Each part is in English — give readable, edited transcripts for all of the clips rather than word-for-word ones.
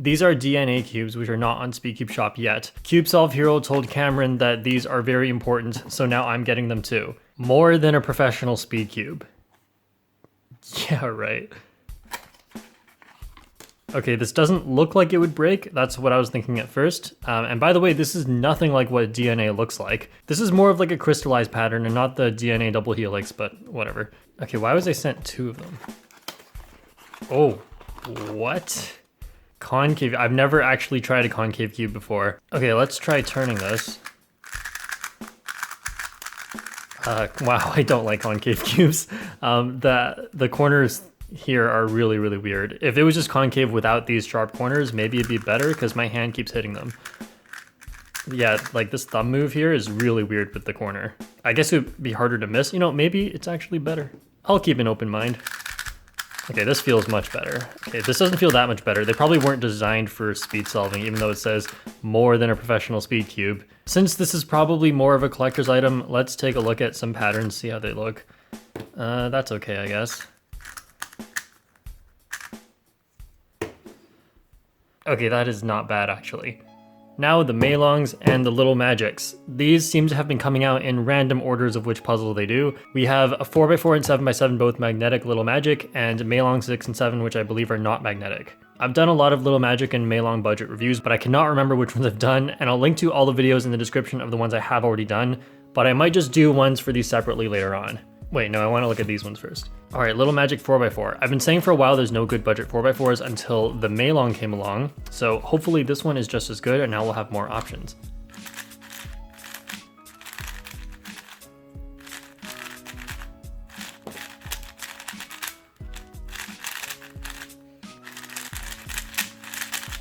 These are DNA cubes, which are not on SpeedCube Shop yet. CubeSolve Hero told Cameron that these are very important, so now I'm getting them too. More than a professional speed cube. Yeah, right. Okay, this doesn't look like it would break. That's what I was thinking at first. And by the way, this is nothing like what DNA looks like. This is more of like a crystallized pattern and not the DNA double helix, but whatever. Okay, why was I sent 2 of them? Oh, what? Concave. I've never actually tried a concave cube before. Okay, let's try turning this. Wow, I don't like concave cubes. The corners here are really, really weird. If it was just concave without these sharp corners, maybe it'd be better because my hand keeps hitting them. Yeah, like this thumb move here is really weird with the corner. I guess it would be harder to miss. You know, maybe it's actually better. I'll keep an open mind. Okay, this feels much better. Okay, this doesn't feel that much better. They probably weren't designed for speed solving, even though it says more than a professional speed cube. Since this is probably more of a collector's item, let's take a look at some patterns, see how they look. That's okay, I guess. Okay, that is not bad, actually. Now the MeiLongs and the Little Magics. These seem to have been coming out in random orders of which puzzle they do. We have a 4x4 and 7x7, both magnetic Little Magic, and MeiLong 6 and 7, which I believe are not magnetic. I've done a lot of Little Magic and MeiLong budget reviews, but I cannot remember which ones I've done, and I'll link to all the videos in the description of the ones I have already done, but I might just do ones for these separately later on. Wait, no, I want to look at these ones first. All right, Little Magic 4x4. I've been saying for a while there's no good budget 4x4s until the MeiLong came along, so hopefully this one is just as good and now we'll have more options.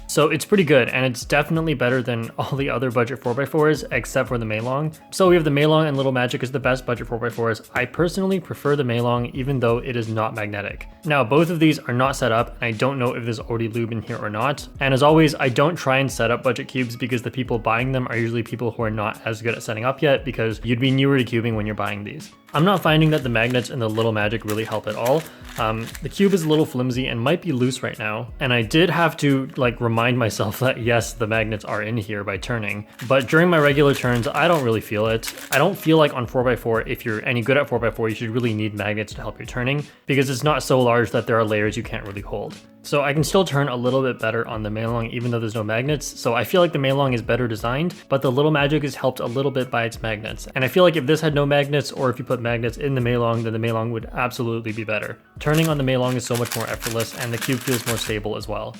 So it's pretty good, and it's definitely better than all the other budget 4x4s, except for the MeiLong. So we have the MeiLong and Little Magic as the best budget 4x4s. I personally prefer the MeiLong, even though it is not magnetic. Now, both of these are not set up, and I don't know if there's already lube in here or not. And as always, I don't try and set up budget cubes because the people buying them are usually people who are not as good at setting up yet, because you'd be newer to cubing when you're buying these. I'm not finding that the magnets and the Little Magic really help at all. The cube is a little flimsy and might be loose right now, and I did have to remind myself that yes, the magnets are in here by turning, but during my regular turns, I don't really feel it. I don't feel like on 4x4, if you're any good at 4x4, you should really need magnets to help your turning, because it's not so large that there are layers you can't really hold. So I can still turn a little bit better on the MeiLong even though there's no magnets, so I feel like the MeiLong is better designed, but the Little Magic is helped a little bit by its magnets. And I feel like if this had no magnets, or if you put magnets in the MeiLong, then the MeiLong would absolutely be better. Turning on the MeiLong is so much more effortless, and the cube feels more stable as well.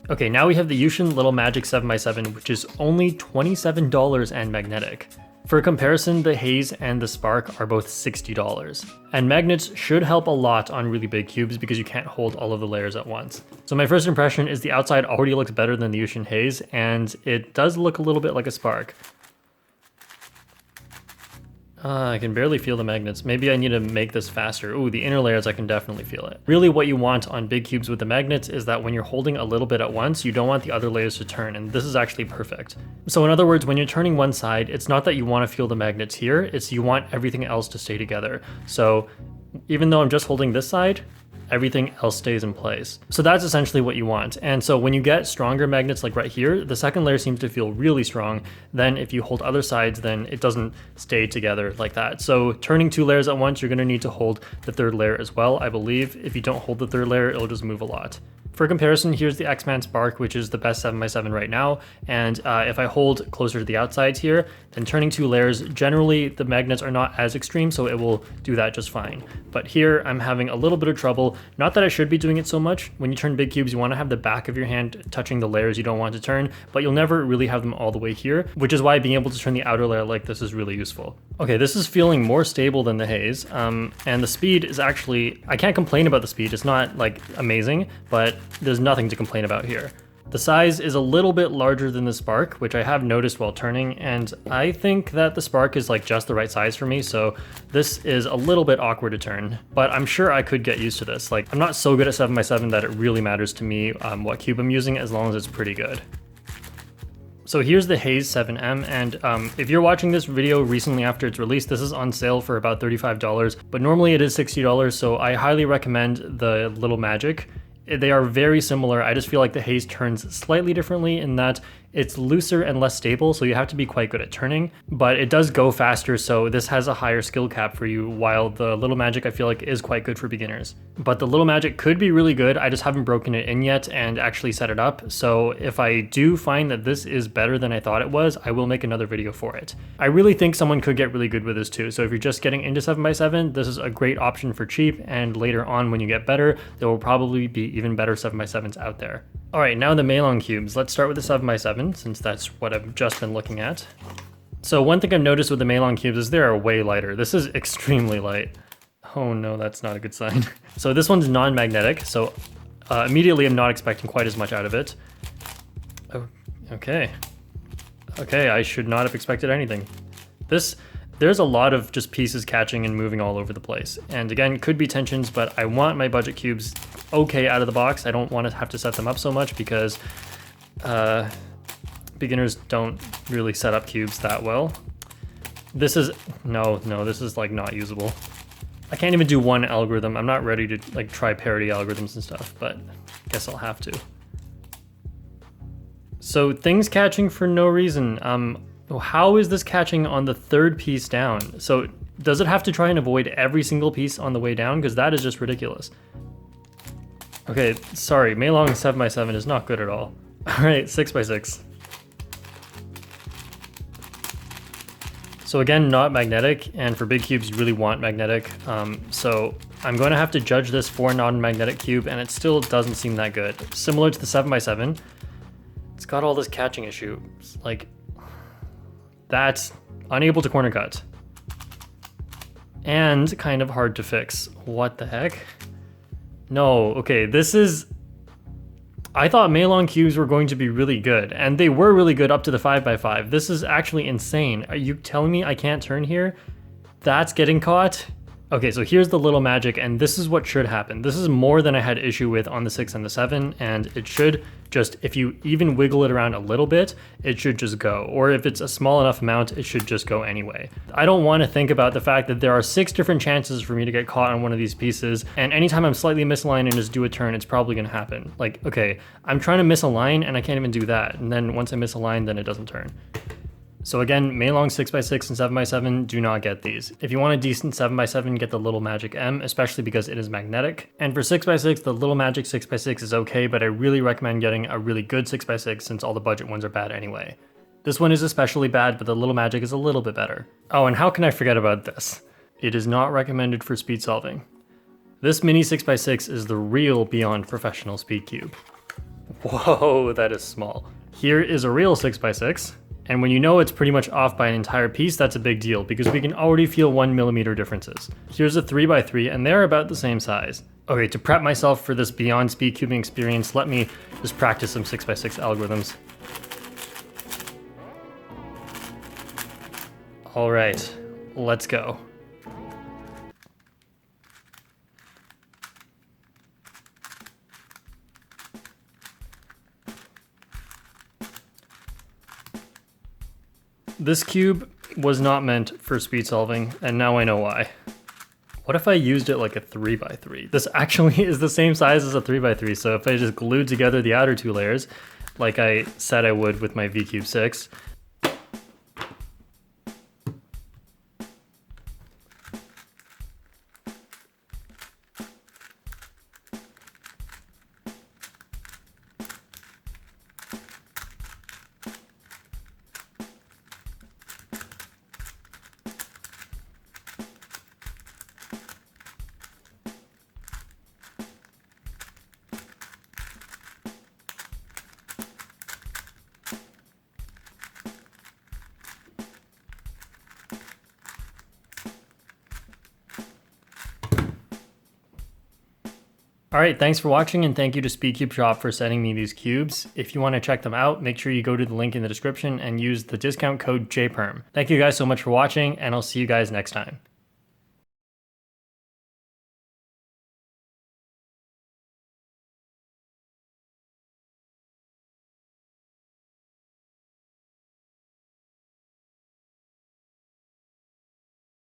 Okay, now we have the Yushin Little Magic 7x7, which is only $27 and magnetic. For comparison, the Haze and the Spark are both $60. And magnets should help a lot on really big cubes because you can't hold all of the layers at once. So my first impression is the outside already looks better than the Yushin Haze, and it does look a little bit like a Spark. I can barely feel the magnets. Maybe I need to make this faster. Ooh, the inner layers, I can definitely feel it. Really what you want on big cubes with the magnets is that when you're holding a little bit at once, you don't want the other layers to turn, and this is actually perfect. So in other words, when you're turning one side, it's not that you want to feel the magnets here, it's you want everything else to stay together. So even though I'm just holding this side, everything else stays in place. So that's essentially what you want. And so when you get stronger magnets like right here, the second layer seems to feel really strong. Then if you hold other sides, then it doesn't stay together like that. So turning 2 layers at once, you're gonna need to hold the 3rd layer as well, I believe. If you don't hold the 3rd layer, it'll just move a lot. For comparison, here's the X-Man Spark, which is the best 7x7 right now. And if I hold closer to the outsides here, then turning 2 layers, generally the magnets are not as extreme, so it will do that just fine. But here I'm having a little bit of trouble. Not that I should be doing it so much. When you turn big cubes, you want to have the back of your hand touching the layers you don't want to turn, but you'll never really have them all the way here, which is why being able to turn the outer layer like this is really useful. Okay, this is feeling more stable than the Haze, and the speed is actually, I can't complain about the speed. It's not amazing, but there's nothing to complain about here. The size is a little bit larger than the Spark, which I have noticed while turning, and I think that the Spark is just the right size for me, so this is a little bit awkward to turn, but I'm sure I could get used to this. I'm not so good at 7x7 that it really matters to me what cube I'm using as long as it's pretty good. So here's the Haze 7M, and if you're watching this video recently after it's released, this is on sale for about $35, but normally it is $60, so I highly recommend the Little Magic. They are very similar. I just feel like the Haze turns slightly differently in that it's looser and less stable, so you have to be quite good at turning, but it does go faster, so this has a higher skill cap for you, while the Little Magic I feel like is quite good for beginners. But the Little Magic could be really good, I just haven't broken it in yet and actually set it up, so if I do find that this is better than I thought it was, I will make another video for it. I really think someone could get really good with this too, so if you're just getting into 7x7, this is a great option for cheap, and later on when you get better, there will probably be even better 7x7s out there. Alright, now the MeiLong cubes. Let's start with the 7x7, since that's what I've just been looking at. So one thing I've noticed with the MeiLong cubes is they are way lighter. This is extremely light. Oh no, that's not a good sign. So this one's non-magnetic, so immediately I'm not expecting quite as much out of it. Oh, okay. Okay, I should not have expected anything. There's a lot of just pieces catching and moving all over the place. And again, could be tensions, but I want my budget cubes okay out of the box. I don't want to have to set them up so much because beginners don't really set up cubes that well. This is, no, this is like not usable. I can't even do one algorithm. I'm not ready to like try parity algorithms and stuff, but I guess I'll have to. So things catching for no reason. How is this catching on the third piece down? So does it have to try and avoid every single piece on the way down? Because that is just ridiculous. Okay, sorry, MeiLong 7x7 is not good at all. Alright, 6x6. So again, not magnetic, and for big cubes you really want magnetic. So I'm going to have to judge this for a non-magnetic cube, and it still doesn't seem that good. Similar to the 7x7, it's got all this catching issue. It's like, that's unable to corner cut. And kind of hard to fix. What the heck? No, okay, this is... I thought MeiLong cubes were going to be really good, and they were really good up to the 5x5. This is actually insane. Are you telling me I can't turn here? That's getting caught? Okay, so here's the Little Magic, and this is what should happen. This is more than I had issue with on the 6 and the 7, and it should just, if you even wiggle it around a little bit, it should just go. Or if it's a small enough amount, it should just go anyway. I don't want to think about the fact that there are 6 different chances for me to get caught on one of these pieces, and anytime I'm slightly misaligned and just do a turn, it's probably going to happen. Like, okay, I'm trying to misalign and I can't even do that, and then once I misalign, then it doesn't turn. So again, MeiLong 6x6 and 7x7 do not get these. If you want a decent 7x7, get the Little Magic M, especially because it is magnetic. And for 6x6, the Little Magic 6x6 is okay, but I really recommend getting a really good 6x6 since all the budget ones are bad anyway. This one is especially bad, but the Little Magic is a little bit better. Oh, and how can I forget about this? It is not recommended for speed solving. This mini 6x6 is the real beyond professional speed cube. Whoa, that is small. Here is a real 6x6. And when you know it's pretty much off by an entire piece, that's a big deal because we can already feel 1mm differences. Here's a 3x3 and they're about the same size. Okay, to prep myself for this beyond speed cubing experience, let me just practice some 6x6 algorithms. All right, let's go. This cube was not meant for speed solving, and now I know why. What if I used it like a 3x3? This actually is the same size as a 3x3, so if I just glued together the outer 2 layers, like I said I would with my V-Cube 6, Alright, thanks for watching and thank you to SpeedCube Shop for sending me these cubes. If you want to check them out, make sure you go to the link in the description and use the discount code JPerm. Thank you guys so much for watching, and I'll see you guys next time.